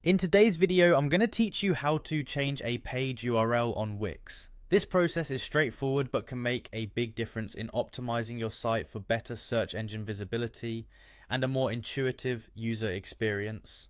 In today's video, I'm going to teach you how to change a page URL on Wix. This process is straightforward but can make a big difference in optimizing your site for better search engine visibility and a more intuitive user experience.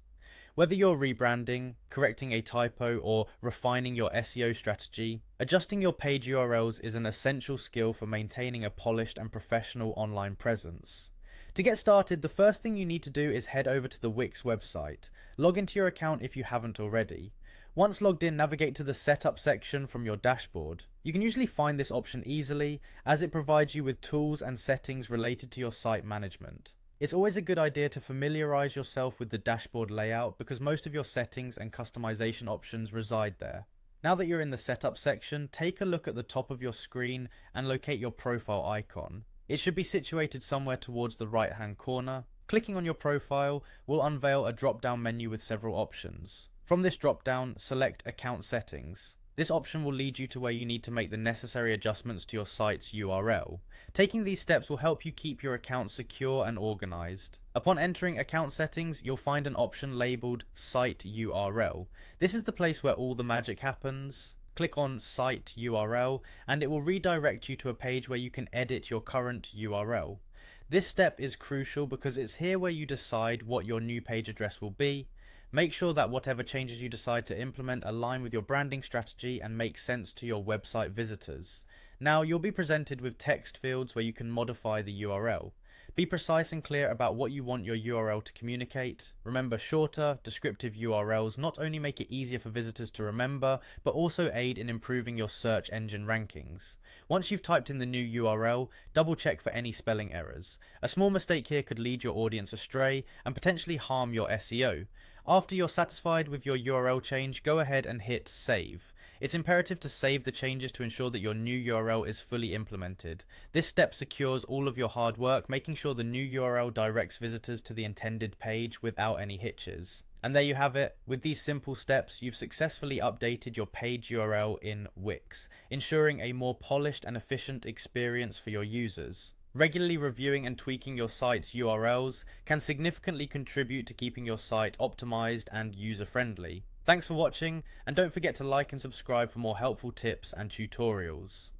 Whether you're rebranding, correcting a typo, or refining your SEO strategy, adjusting your page URLs is an essential skill for maintaining a polished and professional online presence. To get started, the first thing you need to do is head over to the Wix website. Log into your account if you haven't already. Once logged in, navigate to the Setup section from your dashboard. You can usually find this option easily, as it provides you with tools and settings related to your site management. It's always a good idea to familiarize yourself with the dashboard layout because most of your settings and customization options reside there. Now that you're in the Setup section, take a look at the top of your screen and locate your profile icon. It should be situated somewhere towards the right hand corner. Clicking on your profile will unveil a drop down menu with several options. From this drop down, select Account Settings. This option will lead you to where you need to make the necessary adjustments to your site's URL. Taking these steps will help you keep your account secure and organized. Upon entering Account Settings, you'll find an option labeled Site URL. This is the place where all the magic happens. Click on Site URL and it will redirect you to a page where you can edit your current URL. This step is crucial because it's here where you decide what your new page address will be. Make sure that whatever changes you decide to implement align with your branding strategy and make sense to your website visitors. Now you'll be presented with text fields where you can modify the URL. Be precise and clear about what you want your URL to communicate. Remember, shorter, descriptive URLs not only make it easier for visitors to remember, but also aid in improving your search engine rankings. Once you've typed in the new URL, double check for any spelling errors. A small mistake here could lead your audience astray and potentially harm your SEO. After you're satisfied with your URL change, go ahead and hit Save. It's imperative to save the changes to ensure that your new URL is fully implemented. This step secures all of your hard work, making sure the new URL directs visitors to the intended page without any hitches. And there you have it. With these simple steps, you've successfully updated your page URL in Wix, ensuring a more polished and efficient experience for your users. Regularly reviewing and tweaking your site's URLs can significantly contribute to keeping your site optimized and user-friendly. Thanks for watching, and don't forget to like and subscribe for more helpful tips and tutorials.